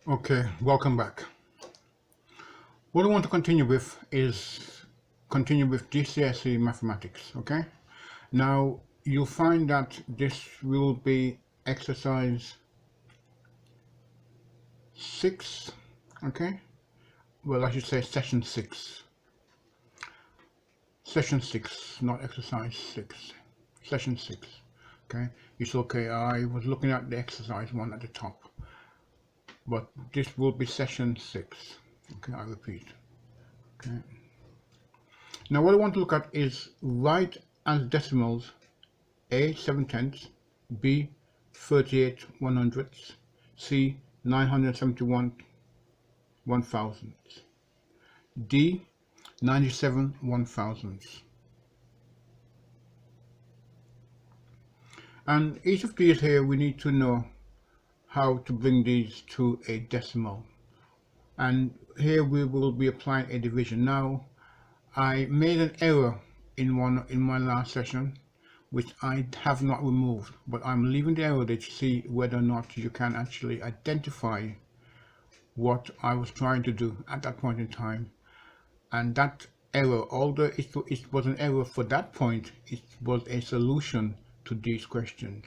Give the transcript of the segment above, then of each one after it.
Okay, welcome back. What I want to continue with is continue with GCSE mathematics, okay? Now, you'll find that this will be exercise 6, okay? Well, I should say session 6. Session 6, not exercise 6. Session 6, okay? It's okay, I was looking at the exercise one at the top, but this will be session 6, okay? I repeat, okay? Now what I want to look at is write as decimals A 7/10, B 38 100ths, C 971 1,000ths, D 97 1,000ths. And each of these here we need to know how to bring these to a decimal. And here we will be applying a division. Now I made an error in my last session which I have not removed, but I'm leaving the error there to see whether or not you can actually identify what I was trying to do at that point in time. And that error, although it was an error for that point, it was a solution to these questions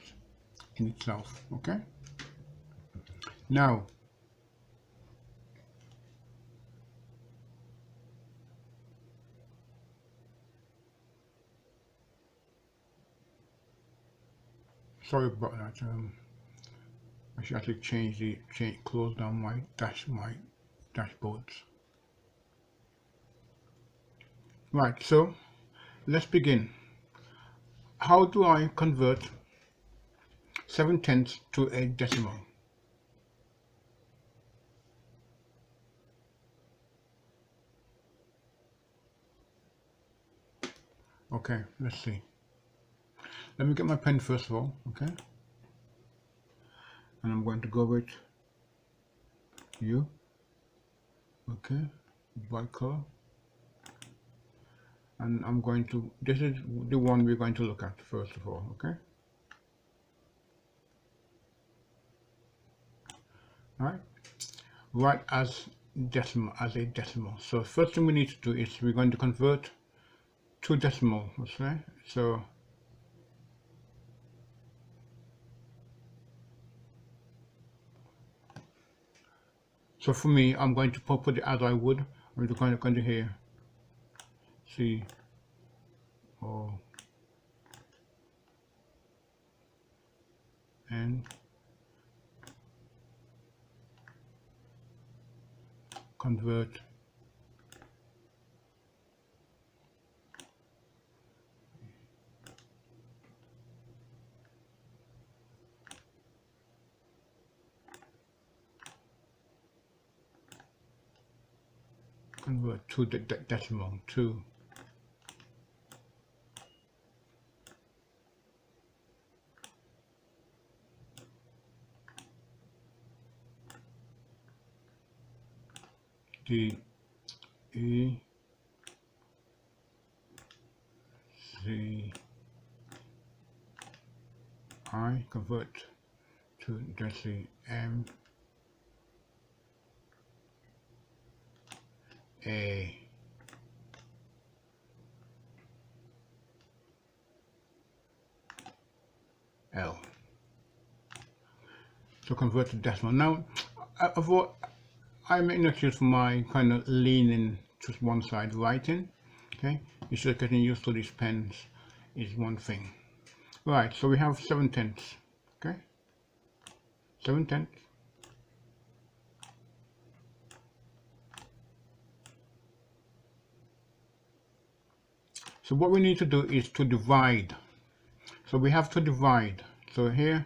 in itself. Okay, now sorry about that. I should actually close down my dashboards. Right, so let's begin. How do I convert 7/10 to a decimal? Okay, let's see. Let me get my pen first of all, okay? And I'm going to go with U, okay, bright color. And I'm going to, this is the one we're going to look at first of all, okay? All right, write as a decimal. So first thing we need to do is we're going to convert to decimal, okay? So for me, I'm going to put it as I would. I'm going to here C O N convert to the decimal to D E C I convert to deci M A L. So convert to decimal. Now, I'm in excuse for my kind of leaning to one side writing. Okay, you should getting used to these pens is one thing. Right, so we have 7/10. Okay, 7/10. So what we need to do is to divide. So we have to divide. So here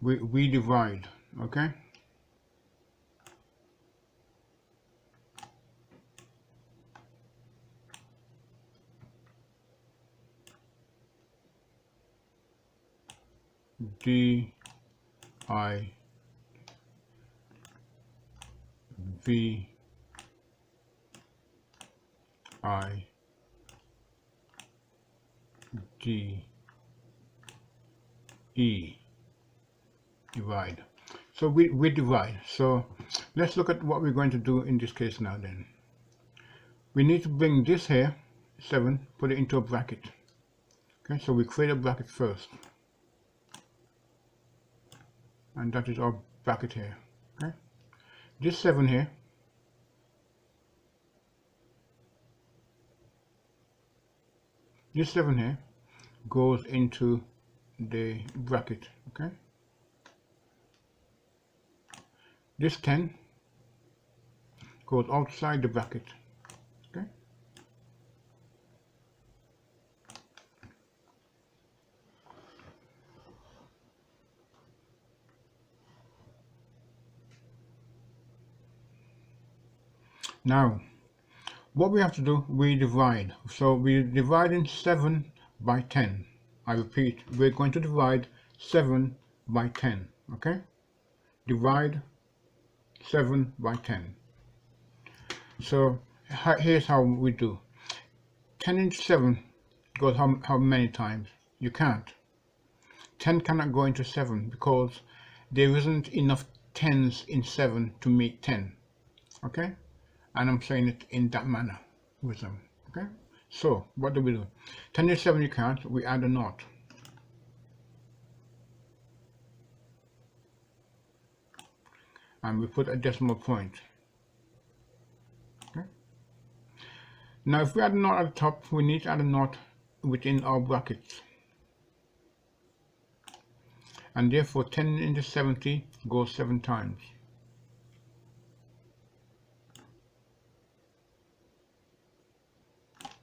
we divide. Okay. D I V I D E divide. So we divide. So let's look at what we're going to do in this case now then. We need to bring this here, 7, put it into a bracket. Okay, so we create a bracket first. And that is our bracket here. Okay, this 7 here, goes into the bracket. Okay, this 10 goes outside the bracket. Okay, now what we have to do, we divide. So we're dividing 7 by 10. I repeat, we're going to divide 7 by 10. Okay, divide 7 by 10. So here's how we do. 10 into 7 goes how many times? You can't. 10 cannot go into 7 because there isn't enough 10s in 7 to make 10. Okay, and I'm saying it in that manner with them. Okay, so what do we do? 10 into 7 you can't, we add a naught. And we put a decimal point. Okay, now if we add a naught at the top, we need to add a naught within our brackets. And therefore 10 into 70 goes 7 times.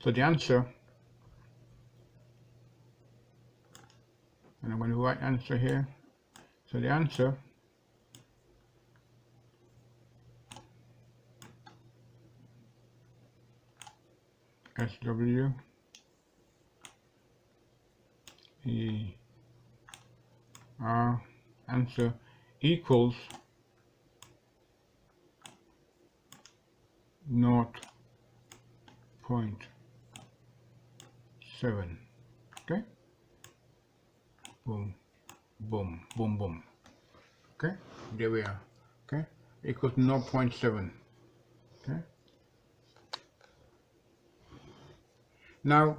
So the answer, and I'm going to write answer here. So the answer SW answer equals 0.7. Okay, boom, boom, boom, boom. Okay, there we are. Okay, equals 0.7. Okay, now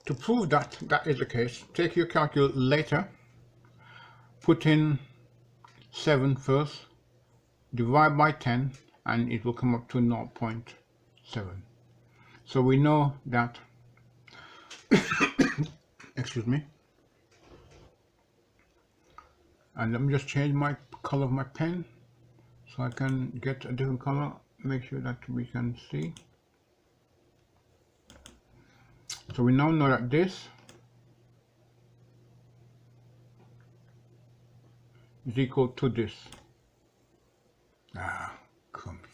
to prove that that is the case, take your calculator, put in 7 first, divide by 10, and it will come up to 0.7. So we know that excuse me, and let me just change my color of my pen so I can get a different color, make sure that we can see. So we now know that this is equal to this. Crumbs.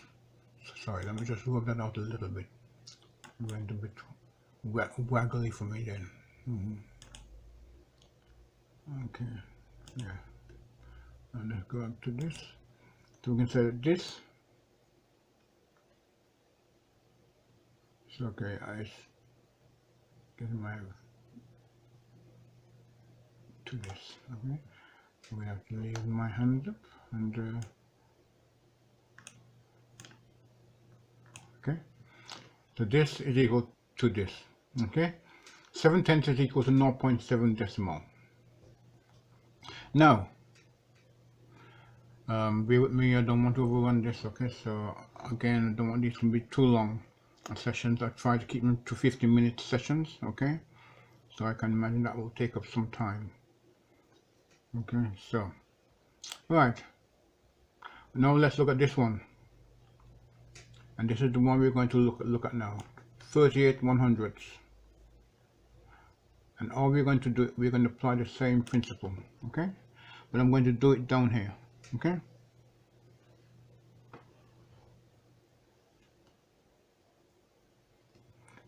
Sorry, let me just rub that out a little bit. It went a bit waggly for me then. Okay, yeah. And let's go up to this. So we can say that this. It's okay, I get my to this. Okay, so we have to leave my hand up and okay. So this is equal to this. Okay, 7/10 is equal to 0.7 decimal. Now, bear with me, I don't want to overrun this. Okay, so again, I don't want these to be too long sessions. I try to keep them to 50-minute sessions. Okay, so I can imagine that will take up some time. Okay, so right now let's look at this one, and this is the one we're going to look at now. 38/100ths, and all we're going to do, we're going to apply the same principle. Okay, but I'm going to do it down here. Okay,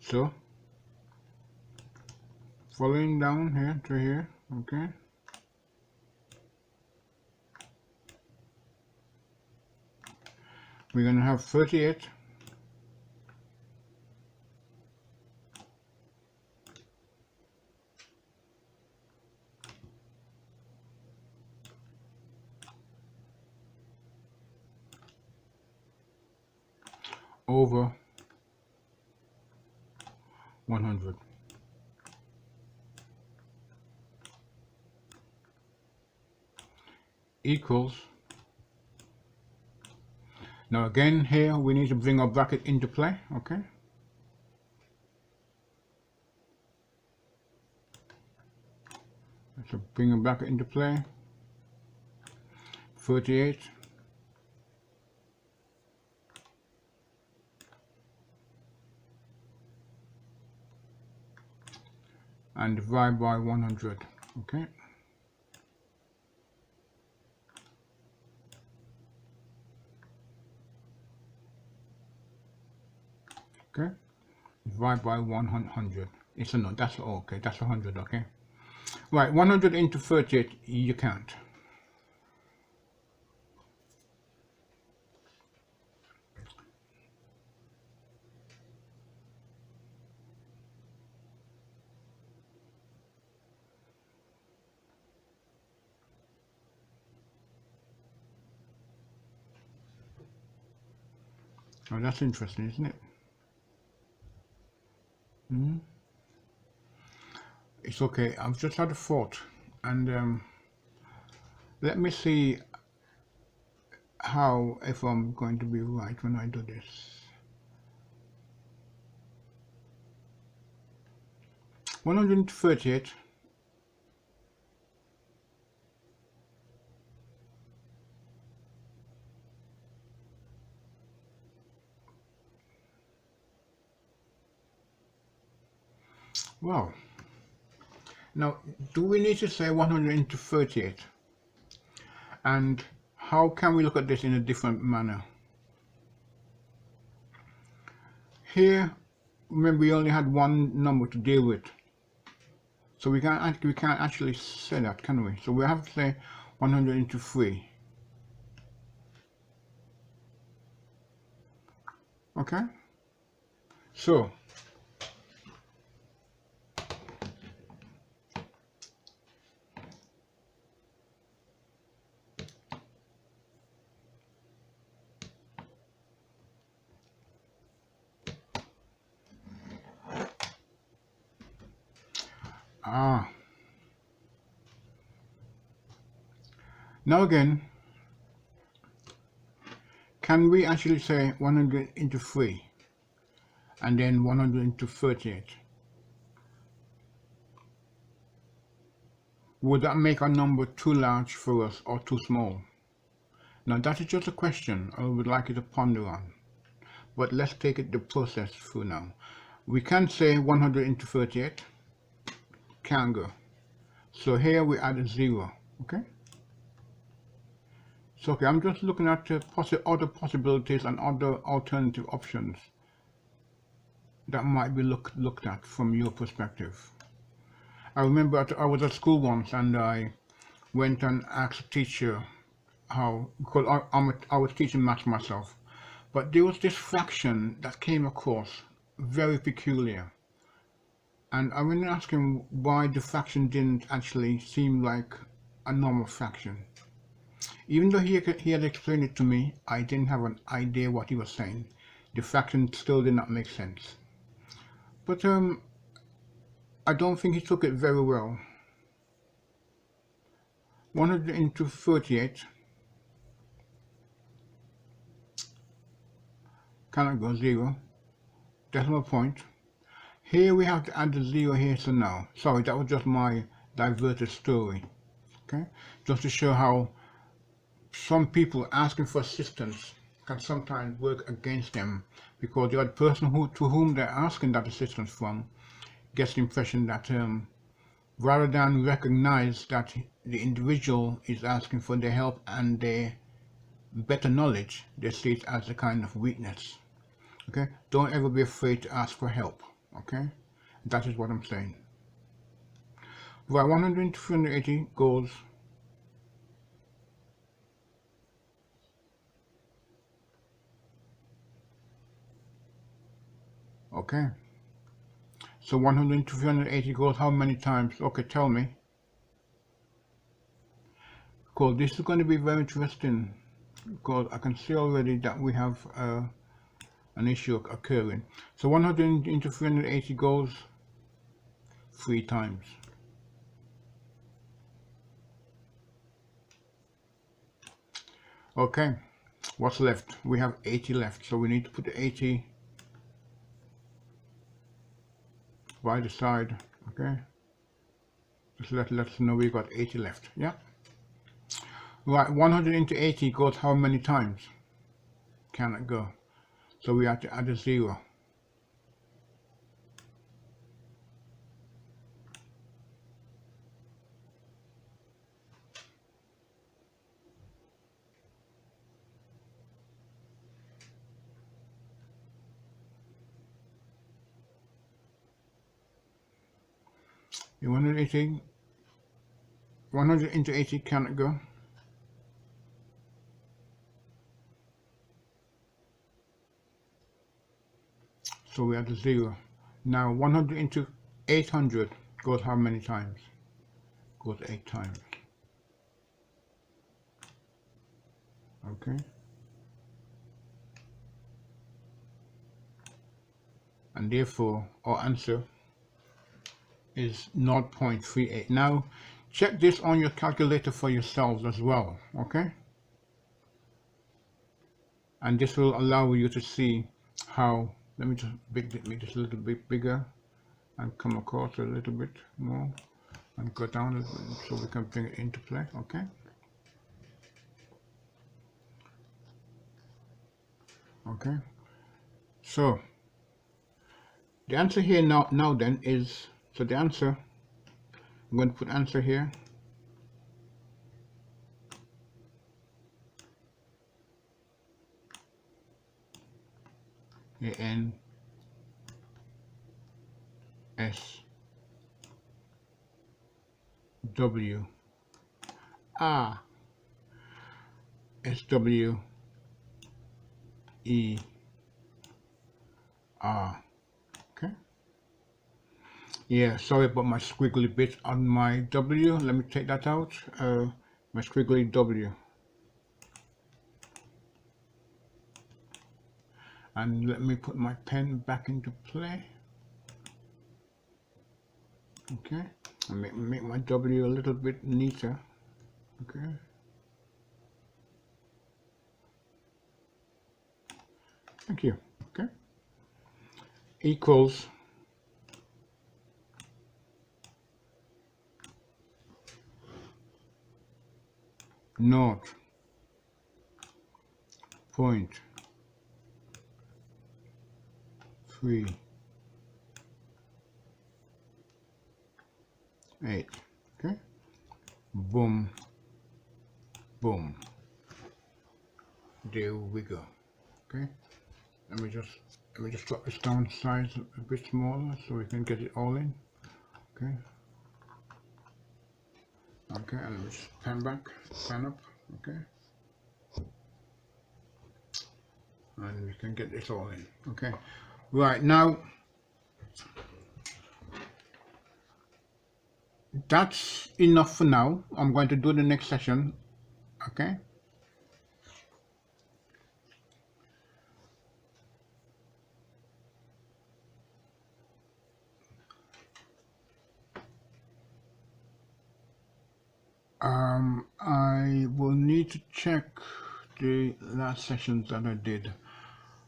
so following down here to here. Okay, we're going to have 38 . over 100. Equals. Now again here we need to bring our bracket into play, okay? So bring a bracket into play. 38 and divide by 100, okay? Okay, divide by 100. It's a no, that's okay, that's 100, okay? Right, 100 into 38, you can't. Oh, that's interesting, isn't it? It's okay, I've just had a thought, and let me see how, if I'm going to be right when I do this. One hundred and 38 wow. Now, do we need to say 100 into 38? And how can we look at this in a different manner? Here, remember we only had one number to deal with. So we can't actually say that, can we? So we have to say 100 into 3. Okay? So, now again, can we actually say 100 into 3 and then 100 into 38? Would that make our number too large for us or too small? Now that is just a question I would like you to ponder on. But let's take it the process through now. We can say 100 into 38, can go. So here we add a 0, okay? So okay, I'm just looking at other possibilities and other alternative options that might be looked at from your perspective. I remember I was at school once and I went and asked a teacher how, because I was teaching maths myself, but there was this fraction that came across very peculiar. And I went and asked him why the fraction didn't actually seem like a normal fraction. Even though he had explained it to me, I didn't have an idea what he was saying. The fraction still did not make sense. But I don't think he took it very well. 100 into 38 cannot go 0. Decimal point. Here we have to add the 0 here, so now. Sorry, that was just my diverted story. Okay, just to show how some people asking for assistance can sometimes work against them, because the other person to whom they're asking that assistance from gets the impression that rather than recognize that the individual is asking for their help and their better knowledge, they see it as a kind of weakness. Okay, don't ever be afraid to ask for help. Okay, that is what I'm saying. Right, 100 to 380 goes okay. So 100 to 380 goes how many times? Okay, tell me. Cool, this is going to be very interesting because I can see already that we have an issue occurring. So 100 into 380 goes 3 times. Okay, what's left? We have 80 left, so we need to put the 80 by the side. Okay, just let us know we got 80 left. Yeah, right. 100 into 80 goes how many times? Can it go? So we have to add a 0. You 180, 100 into 80 cannot go. So we add a 0. Now 100 into 800 goes how many times? Goes 8 times. Okay. And therefore our answer is 0.38. Now check this on your calculator for yourselves as well, okay? And this will allow you to see how, let me just make this a little bit bigger and come across a little bit more and go down a little bit so we can bring it into play, okay? Okay, so the answer here now then is, so the answer, I'm going to put answer here. A-N S W R S W E R. Okay. Yeah, sorry about my squiggly bit on my W. Let me take that out. My squiggly W. And let me put my pen back into play. Okay. And make my W a little bit neater. Okay. Thank you. Okay. Equals naught point 3 8. Okay. Boom. Boom. There we go. Okay. Let me just drop this down size a bit smaller so we can get it all in. Okay. Okay, and let me just pan up. Okay. And we can get this all in. Okay. Right, now that's enough for now. I'm going to do the next session. Okay. I will need to check the last sessions that I did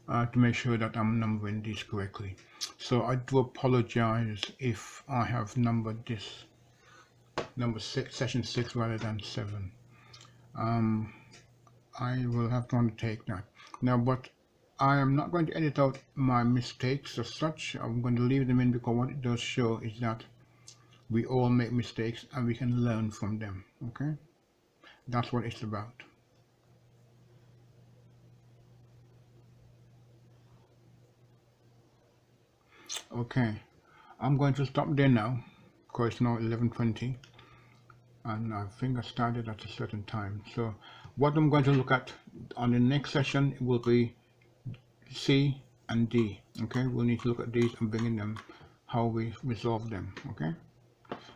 to make sure that I'm numbering these correctly. So I do apologize if I have numbered this number 6, session 6 rather than 7. I will have to undertake that. Now, but I am not going to edit out my mistakes as such. I'm going to leave them in because what it does show is that we all make mistakes and we can learn from them. Okay, that's what it's about. Okay, I'm going to stop there now because it's now 11:20 and I think I started at a certain time. So what I'm going to look at on the next session will be C and D. Okay, we'll need to look at these and bringing them, how we resolve them. Okay,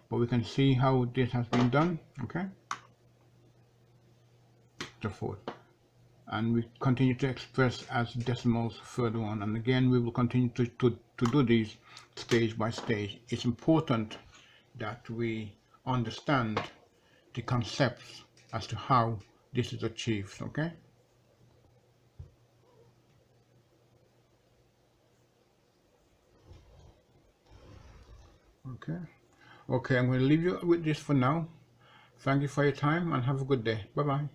but we can see how this has been done. Okay, so forth. and we continue to express as decimals further on. And again, we will continue to do these stage by stage. It's important that we understand the concepts as to how this is achieved. Okay. Okay, I'm going to leave you with this for now. Thank you for your time and have a good day. Bye bye.